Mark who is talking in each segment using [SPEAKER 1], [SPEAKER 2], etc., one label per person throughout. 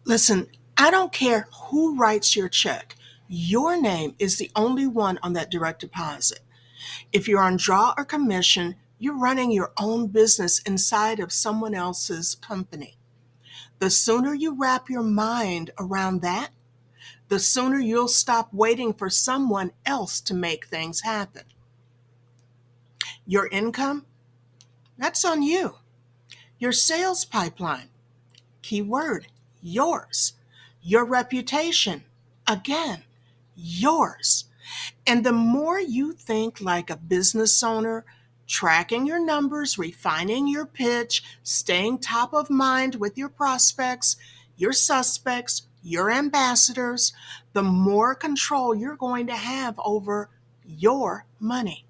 [SPEAKER 1] Listen, I don't care who writes your check. Your name is the only one on that direct deposit. If you're on draw or commission, you're running your own business inside of someone else's company. The sooner you wrap your mind around that, the sooner you'll stop waiting for someone else to make things happen. Your income, that's on you. Your sales pipeline, keyword, yours. Your reputation, again, yours. And the more you think like a business owner, tracking your numbers, refining your pitch, staying top of mind with your prospects, your suspects, your ambassadors, the more control you're going to have over your money.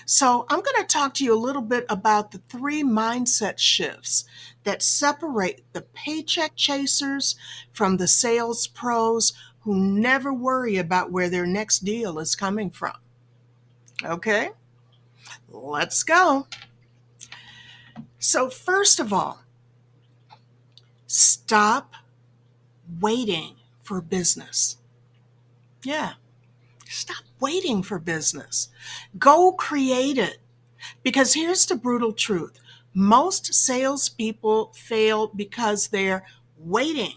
[SPEAKER 1] So, I'm going to talk to you a little bit about the three mindset shifts that separate the paycheck chasers from the sales pros who never worry about where their next deal is coming from. Okay, let's go. So, first of all, stop waiting for business. Yeah, stop waiting for business. Go create it. Because here's the brutal truth: most salespeople fail because they're waiting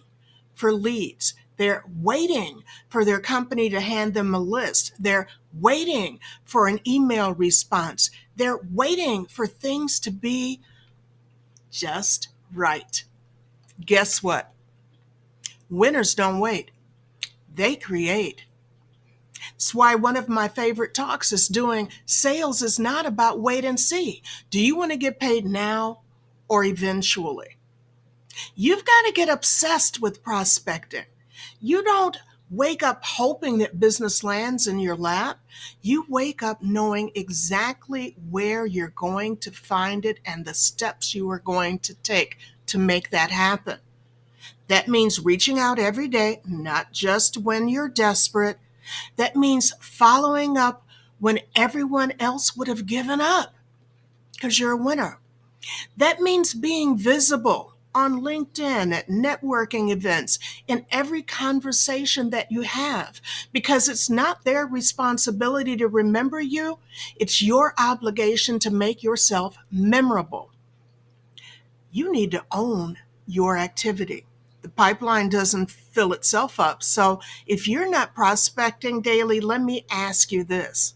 [SPEAKER 1] for leads. They're waiting for their company to hand them a list. They're waiting for an email response. They're waiting for things to be just right. Guess what? Winners don't wait, they create. It's why one of my favorite talks is doing sales is not about wait and see. Do you want to get paid now or eventually? You've got to get obsessed with prospecting. You don't wake up hoping that business lands in your lap. You wake up knowing exactly where you're going to find it and the steps you are going to take to make that happen. That means reaching out every day, not just when you're desperate. That means following up when everyone else would have given up because you're a winner. That means being visible on LinkedIn, at networking events, in every conversation that you have, because it's not their responsibility to remember you, it's your obligation to make yourself memorable. You need to own your activity. The pipeline doesn't fill itself up. So if you're not prospecting daily, let me ask you this: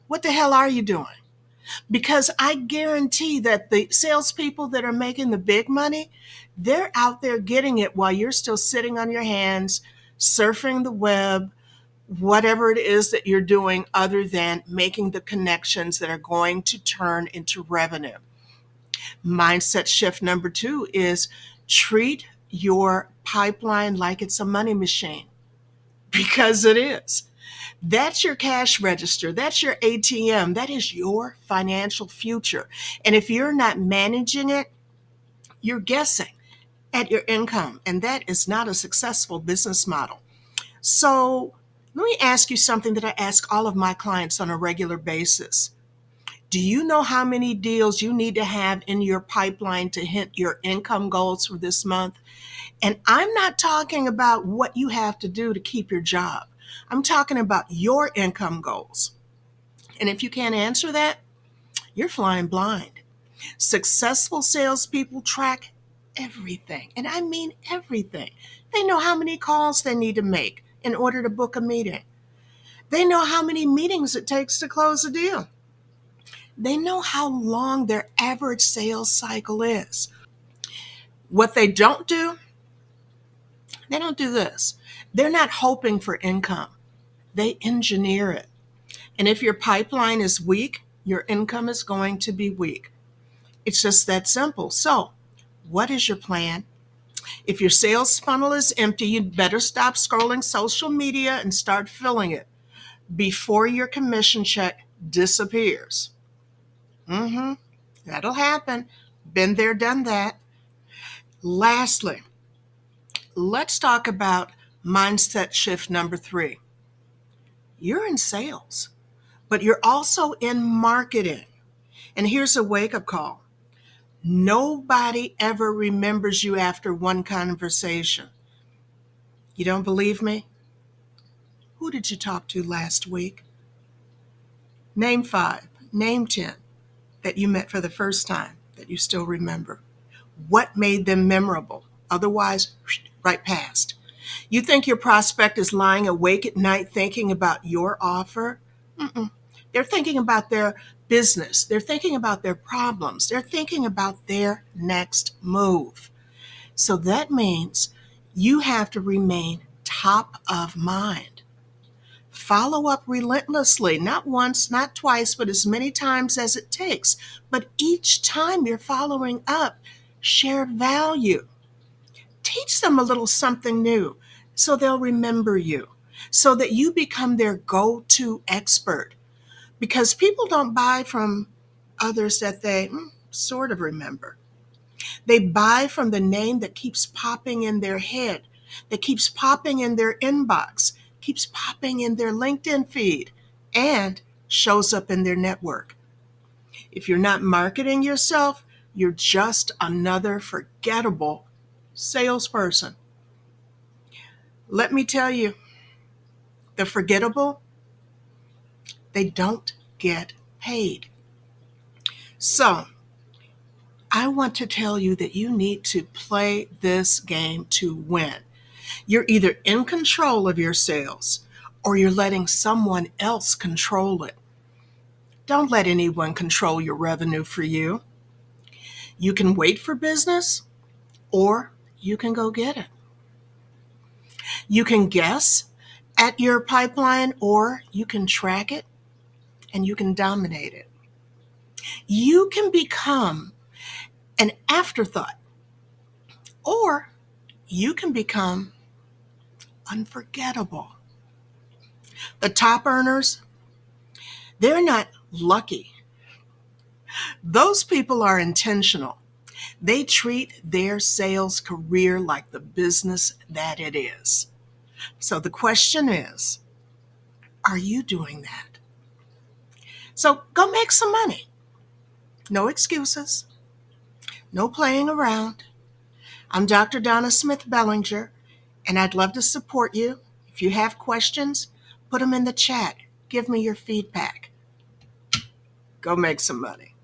[SPEAKER 1] what the hell are you doing? Because I guarantee that the salespeople that are making the big money, they're out there getting it while you're still sitting on your hands, surfing the web, whatever it is that you're doing other than making the connections that are going to turn into revenue. Mindset shift number two is treat your pipeline like it's a money machine, because it is. That's your cash register. That's your ATM. That is your financial future. And if you're not managing it, you're guessing at your income. And that is not a successful business model. So let me ask you something that I ask all of my clients on a regular basis. Do you know how many deals you need to have in your pipeline to hit your income goals for this month? And I'm not talking about what you have to do to keep your job. I'm talking about your income goals. And if you can't answer that, you're flying blind. Successful salespeople track everything, and I mean everything. They know how many calls they need to make in order to book a meeting. They know how many meetings it takes to close a deal. They know how long their average sales cycle is. What they don't do, they don't do this. They're not hoping for income. They engineer it. And if your pipeline is weak, your income is going to be weak. It's just that simple. So, what is your plan? If your sales funnel is empty, you'd better stop scrolling social media and start filling it before your commission check disappears. Mm-hmm. That'll happen. Been there, done that. Lastly, let's talk about mindset shift number three. You're in sales, but you're also in marketing. And here's a wake up call: nobody ever remembers you after one conversation. You don't believe me? Who did you talk to last week? Name 5, name 10 that you met for the first time that you still remember. What made them memorable? Otherwise, right past. You think your prospect is lying awake at night thinking about your offer? Mm-mm. They're thinking about their business. They're thinking about their problems. They're thinking about their next move. So that means you have to remain top of mind. Follow up relentlessly, not once, not twice, but as many times as it takes. But each time you're following up, share value. Teach them a little something new so they'll remember you, so that you become their go to expert. Because people don't buy from others that they sort of remember. They buy from the name that keeps popping in their head, that keeps popping in their inbox, keeps popping in their LinkedIn feed, and shows up in their network. If you're not marketing yourself, you're just another forgettable salesperson. Let me tell you, the forgettable, they don't get paid. So, I want to tell you that you need to play this game to win. You're either in control of your sales or you're letting someone else control it. Don't let anyone control your revenue for you. You can wait for business or you can go get it. You can guess at your pipeline or you can track it and you can dominate it. You can become an afterthought or you can become unforgettable. The top earners, they're not lucky. Those people are intentional. They treat their sales career like the business that it is. So the question is, are you doing that? So go make some money. No excuses, no playing around. I'm Dr. Donna Smith Bellinger, and I'd love to support you. If you have questions, put them in the chat. Give me your feedback. Go make some money.